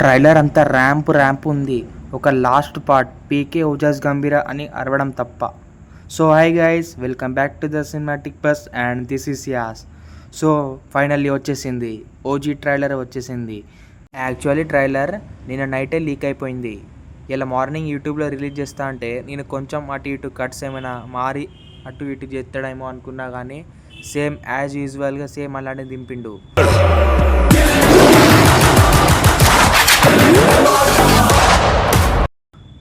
Trailer అంతా ramp ఉంది. ఒక లాస్ట్ పార్ట్ పీకే ఓజాస్ గంభీర అని అరవడం తప్ప. So hi guys, welcome back to the cinematic buzz and this is Yash. So finally వచ్చేసింది, ఓజీ ట్రైలర్ వచ్చేసింది. యాక్చువల్లీ ట్రైలర్ నిన్న నైటే లీక్ అయిపోయింది. ఇలా మార్నింగ్ యూట్యూబ్లో రిలీజ్ చేస్తా అంటే నేను కొంచెం అటు ఇటు కట్స్ ఏమైనా మారి అటు ఇటు చేస్తాడేమో అనుకున్నా, కానీ సేమ్ యాజ్ యూజువల్గా సేమ్ అలానే దింపిండు.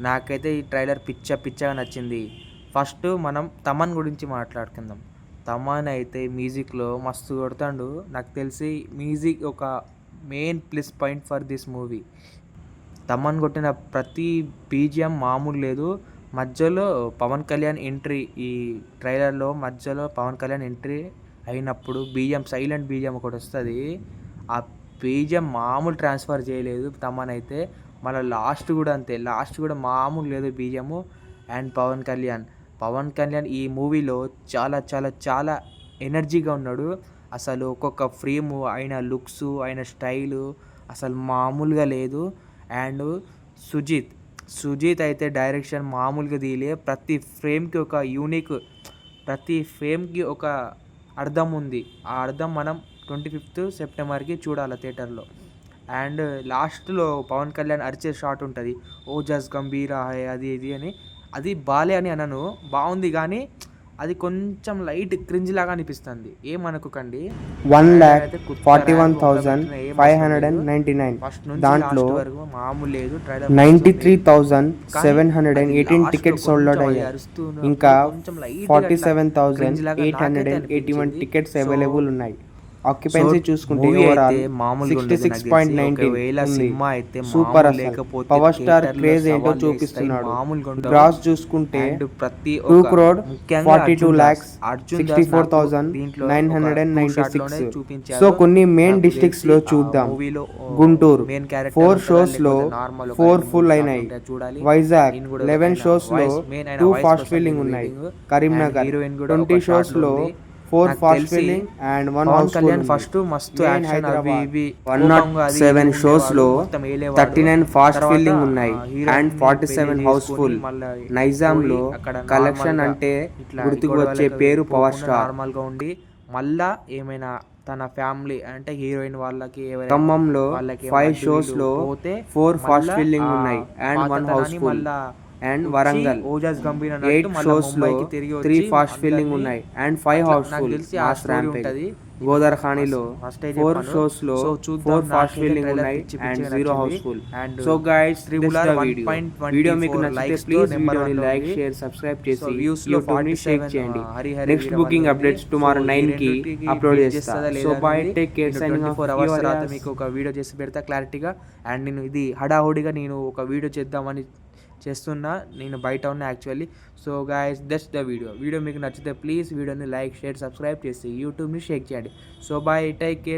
నాకైతే ఈ ట్రైలర్ పిచ్చగా నచ్చింది. ఫస్ట్ మనం తమన్ గురించి మాట్లాడుకుందాం. తమన్ అయితే మ్యూజిక్లో మస్తు కొడతాడు. నాకు తెలిసి మ్యూజిక్ ఒక main plus point for this movie. Thaman కొట్టిన ప్రతి బీజిఎం మామూలు లేదు. మధ్యలో పవన్ కళ్యాణ్ ఎంట్రీ, ఈ ట్రైలర్లో మధ్యలో పవన్ కళ్యాణ్ ఎంట్రీ అయినప్పుడు బీజిఎం, సైలెంట్ బీజిఎం ఒకటి వస్తుంది. ఆ బీజిఎం మామూలు ట్రాన్స్ఫర్ చేయలేదు తమన్ అయితే. మళ్ళీ లాస్ట్ కూడా అంతే, లాస్ట్ కూడా మామూలు లేదు బీజిఎము. అండ్ పవన్ కళ్యాణ్ ఈ మూవీలో చాలా చాలా చాలా ఎనర్జీగా ఉన్నాడు. అసలు ఒక్కొక్క ఫ్రేము, ఆయన లుక్స్, ఆయన స్టైలు అసలు మామూలుగా లేదు. అండ్ సుజీత్ అయితే డైరెక్షన్ మామూలుగా తీయలే. ప్రతి ఫ్రేమ్కి ఒక యూనిక్, ప్రతి ఫ్రేమ్కి ఒక అర్థం ఉంది. ఆ అర్థం మనం 25th సెప్టెంబర్కి చూడాలి థియేటర్లో. అండ్ లాస్ట్లో పవన్ కళ్యాణ్ అరిచే షాట్ ఉంటుంది, ఓజస్ గంభీరా హై అది ఇది అని. అది బాలే అని అనను, బాగుంది, కానీ అది కొంచెం లైట్ క్రింజ్ లాగా అనిపిస్తుంది. ఏమనుకోకండి. 1,41,599 దాంట్లో మామూలు లేదు. 93,718 టికెట్స్ సోల్డ్ అవుట్ అయ్యాయి. ఇంకా 47,881 టికెట్స్ అవైలబుల్ ఉన్నాయి. ఆక్యుపెన్సీ చూసుకుంటే ఓవరాల్ 66.19 సూపర్. అసలు పవర్ స్టార్ క్రేజ్ ఏంటో చూపిస్తున్నాడు. గ్రాస్ చూసుకుంటే 2,64,996. సో కొన్ని మెయిన్ డిస్ట్రిక్ట్స్ లో చూద్దాం. గుంటూరు 4 షోస్ లో 4 ఫుల్ అయినాయి. వైజాగ్ 11 షోస్ లో 2 ఫాస్ట్ ఫిల్లింగ్ ఉన్నాయి. కరీంనగర్ 20 షోస్ లో 4 fast filling and 1 housefull. First మస్తు యాక్షన్ అవి ఇవి. 107 షోస్ లో 39 ఫాస్ట్ ఫిల్లింగ్ ఉన్నాయి అండ్ 47 హౌస్ఫుల్. నైజాం లో కలెక్షన్ అంటే గుర్తుకు వచ్చే పేరు పవర్ స్టార్. నార్మల్ గా ఉండి మళ్ళా ఏమైనా తన ఫ్యామిలీ అంటే హీరోయిన్ వాళ్ళకి, ఖమ్మంలో 5 షోస్ లో 4 ఫాస్ట్ ఫిల్లింగ్ ఉన్నాయి and 1 housefull. And Warangal 8 shows లో 3 ఫాస్ట్ ఫిల్లింగ్ ఉన్నాయి అండ్ 5 హౌస్ఫుల్. గోదావరిఖానిలో 4 షోస్ లో 4 ఫాస్ట్ ఫిల్లింగ్ ఉన్నాయి and 0 housefull. So guys, video మీకు నచ్చితే ప్లీజ్ వీడియోని లైక్, షేర్, సబ్స్క్రైబ్ చేసి యూట్యూబ్ ని షేర్ చేయండి. నెక్స్ట్ బుకింగ్ అప్డేట్స్ టుమారో 9 కి అప్లోడ్ చేస్తా. So bye, take care, signing off. 4 hours తర్వాత మీకు ఒక వీడియో చేసి పెడతా క్లారిటీగా. అండ్ నేను ఇది హడాహుడిగా నేను ఒక వీడియో చేద్దామని చేస్తున్నా, నేను బయట ఉన్నా actually. So guys, that's the video మీకు నచ్చితే ప్లీజ్ వీడియోని లైక్, షేర్, సబ్స్క్రైబ్ చేసి యూట్యూబ్ని షేర్ చేయండి. So bye, take care.